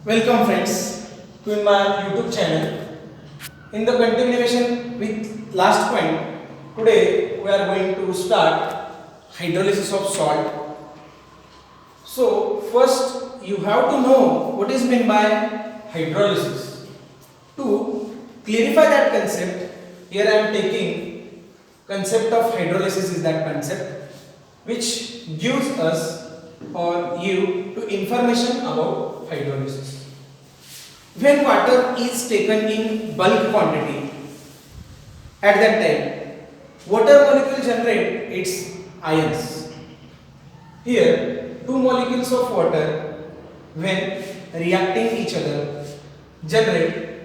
Welcome friends to my YouTube channel. In the continuation with last point, today we are going to start hydrolysis of salt. So first you have to know what is meant by hydrolysis. To clarify that concept, here I am taking concept of hydrolysis is that concept which gives us or you to information about hydrolysis. When water is taken in bulk quantity, at that time, water molecule generate its ions. Here, two molecules of water, when reacting each other, generate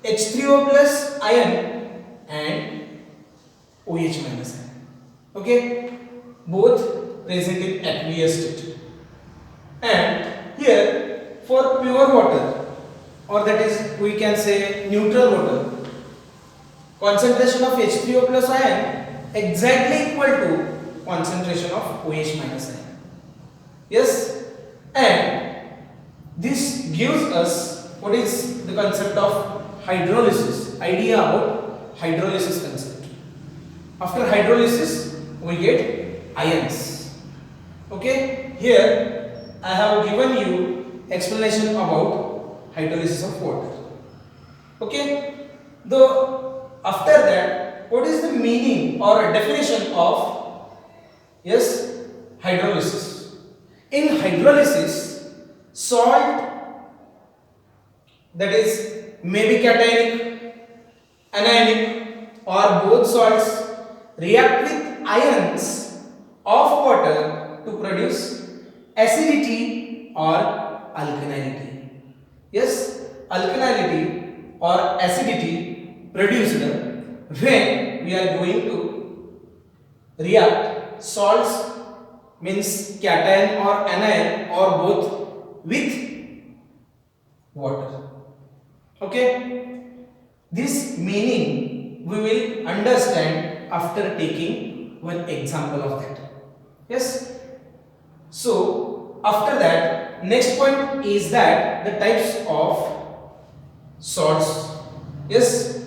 H3O plus ion and OH minus ion. Okay, both present in aqueous state. And here, for pure water, or that is we can say neutral water, concentration of H3O plus ion exactly equal to concentration of OH minus ion. Yes, and this gives us what is the concept of hydrolysis, idea about hydrolysis concept. After hydrolysis we get ions. Okay, here I have given you explanation about hydrolysis of water. Okay, though after that, what is the meaning or definition of hydrolysis? In hydrolysis, salt, that is maybe cationic, anionic, or both salts react with ions of water to produce acidity or alkalinity. Yes, alkalinity or acidity produced when we are going to react salts means cation or anion or both with water. Okay, this meaning we will understand after taking one example of that. Yes, so after that, next point is that the types of salts. Yes,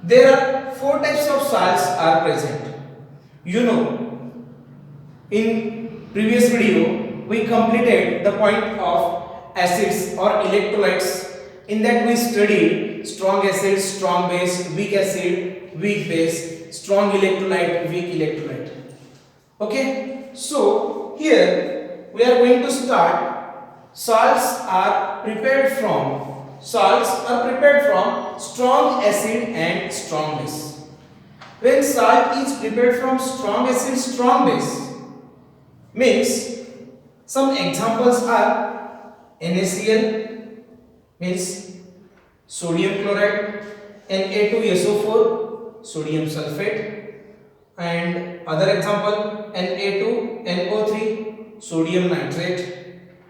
there are four types of salts are present. You know, in previous video we completed the point of acids or electrolytes. In that we studied strong acid, strong base, weak acid, weak base, strong electrolyte, weak electrolyte. Okay, so here we are going to start. Salts are prepared from strong acid and strong base. When salt is prepared from strong acid, strong base, means some examples are NaCl means sodium chloride, Na2SO4 sodium sulfate, and other example Na2NO3 sodium nitrate,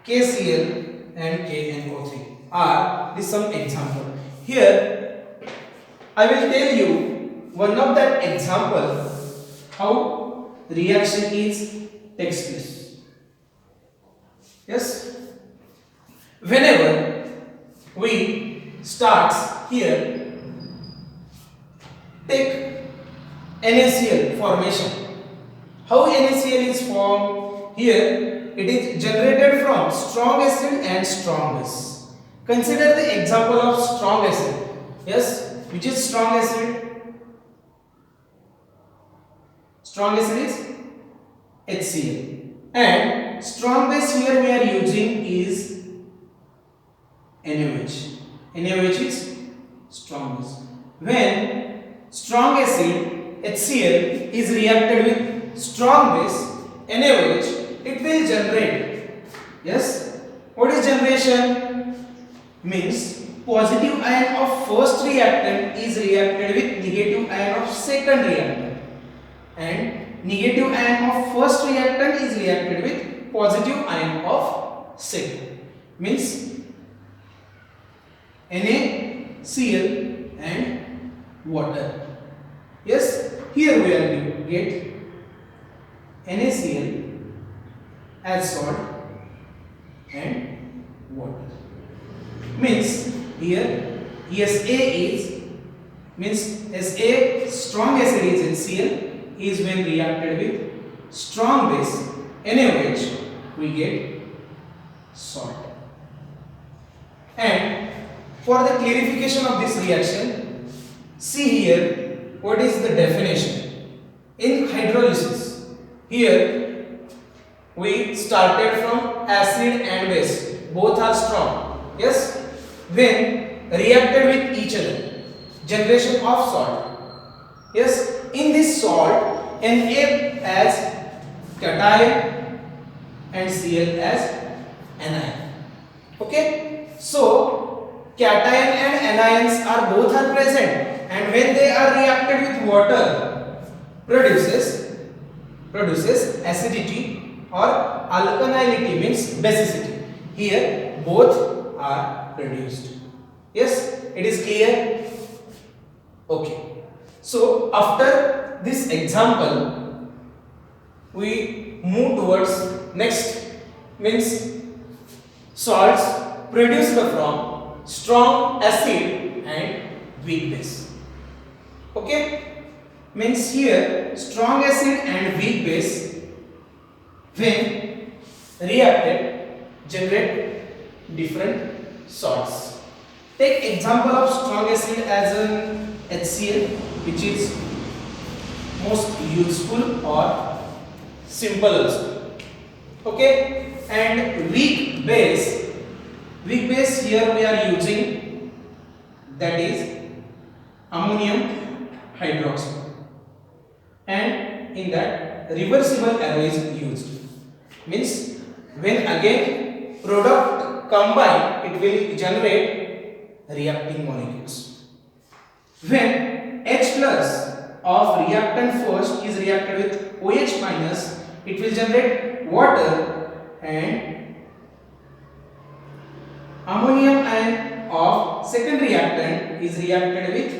KCl and KNO3 are the some example. Here I will tell you one of that example how reaction is takes place. Yes, whenever we starts here, take NaCl formation. How NaCl is formed? Here it is generated from strong acid and strong base. Consider the example of strong acid. Yes, which is strong acid? Strong acid is HCl. And strong base here we are using is NaOH. NaOH is strong base. When strong acid HCl is reacted with strong base NaOH, it will generate. Yes, what is generation? Means positive ion of first reactant is reacted with negative ion of second reactant, and negative ion of first reactant is reacted with positive ion of second. Means NaCl and water. Yes, here we are going to get NaCl as salt and water. Means here SA is means SA strong acid is HCl is when reacted with strong base NaOH we get salt. And for the clarification of this reaction, see here what is the definition in hydrolysis. Here we started from acid and base, both are strong. Yes, when reacted with each other, generation of salt. Yes, in this salt Na as cation and Cl as anion. Okay, so cation and anions are both are present, and when they are reacted with water produces acidity or alkalinity means basicity. Here both are produced. Yes, it is clear. Okay, so after this example we move towards next, means salts produced from strong acid and weak base. Okay, means here strong acid and weak base when reacted generate different salts. Take example of strong acid as an HCl, which is most useful or simple also. Okay, and weak base here we are using, that is ammonium hydroxide, and in that reversible arrow is used. Means when again product combine, it will generate reacting molecules. When H plus of reactant first is reacted with OH minus, it will generate water, and ammonium ion of second reactant is reacted with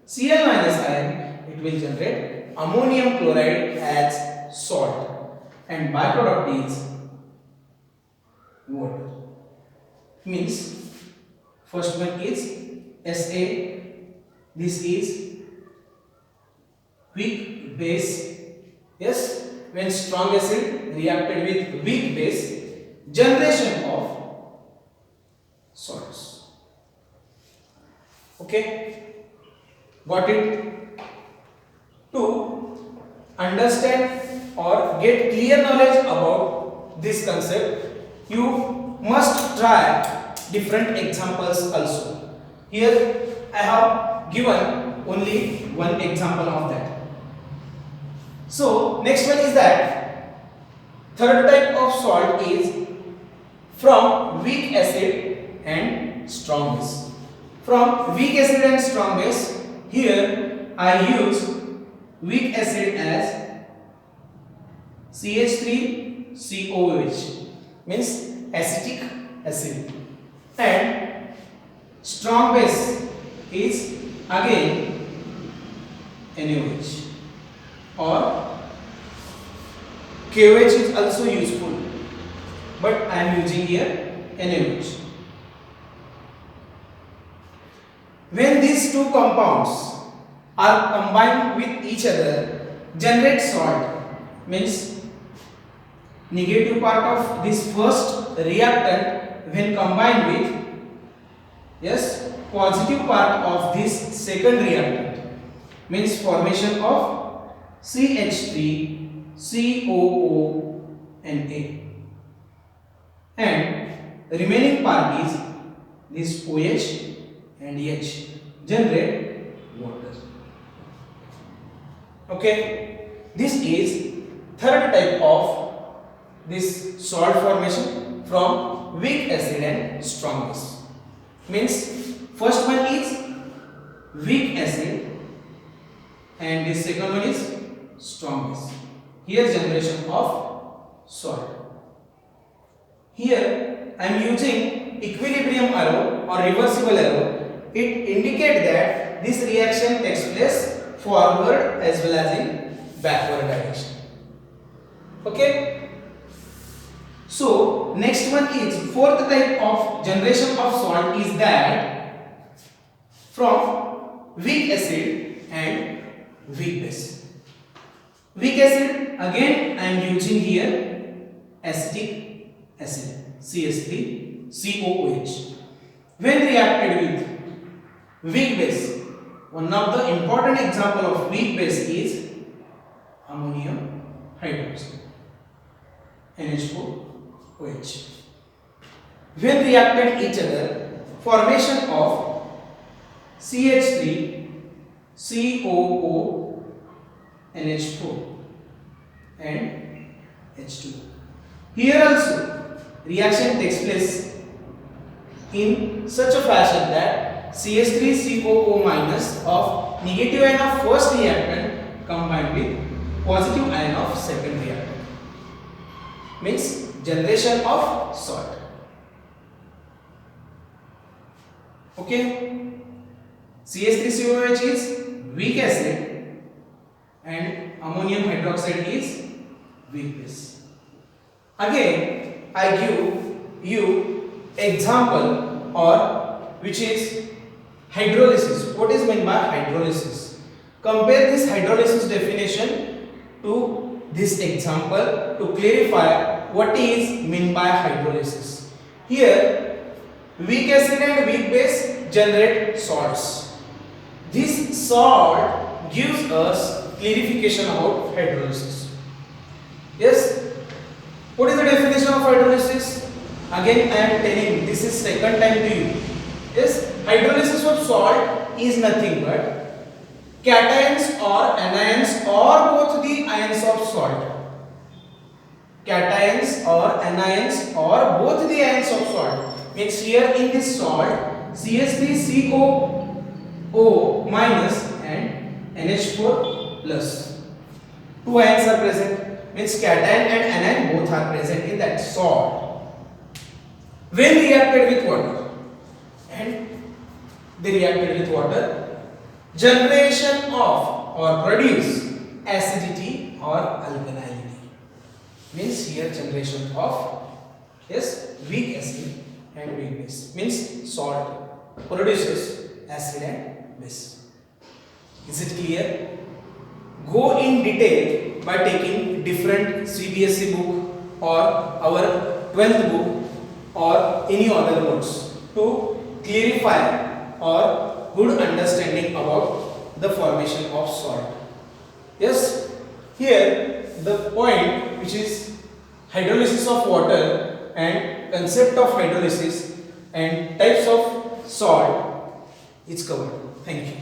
Cl minus ion, it will generate ammonium chloride as salt, and byproduct is water. Means first one is SA, this is weak base. Yes, when strong acid reacted with weak base, generation of salts. Okay, got it? To understand or get clear knowledge about this concept, you must try different examples also. Here I have given only one example of that. So next one is that third type of salt is from weak acid and strong base. From weak acid and strong base, here I use weak acid as CH3COOH, means acetic acid, and strong base is again NaOH, or KOH is also useful, but I am using here NaOH. When these two compounds are combined with each other, generate salt, means negative part of this first reactant when combined with, yes, positive part of this second reactant, means formation of CH3 COO Na, and remaining part is this OH and H, generate water. Okay, this is third type of this salt formation from weak acid and strong base. Means first one is weak acid and the second one is strong base. Here generation of salt. Here I am using equilibrium arrow or reversible arrow. It indicates that this reaction takes place forward as well as in backward direction. Okay. So next one is fourth type of generation of salt is that from weak acid and weak base. Weak acid, again I am using here acetic acid CH3COOH. When reacted with weak base, one of the important example of weak base is ammonium hydroxide NH4OH. When reacted each other, formation of CH3COO NH4 and H2. Here also reaction takes place in such a fashion that CH3COO minus of negative ion of first reactant combined with positive ion of second reactant, means generation of salt. Okay, CH3COOH is weak acid and ammonium hydroxide is weak base. Again, I give you example or which is hydrolysis. What is meant by hydrolysis? Compare this hydrolysis definition to this example to clarify what is meant by hydrolysis. Here, weak acid and weak base generate salts. This salt gives us clarification about hydrolysis. Yes. What is the definition of hydrolysis? Again, I am telling this is second time to you. Yes. Hydrolysis of salt is nothing but cations or anions or both the ions of salt. Cations or anions or both the ions of salt. Means here in this salt CH3COO minus and NH4 plus. Two ions are present. Means cation and anion both are present in that salt. When reacted with water, and they reacted with water, generation of or produce acidity or alkalinity. Means here generation of weak acid and weak base. Means salt produces acid and base. Is it clear? Go in detail by taking different CBSE book or our 12th book or any other notes to clarify or good understanding about the formation of salt. Yes, here the point which is hydrolysis of water and concept of hydrolysis and types of salt is covered. Thank you.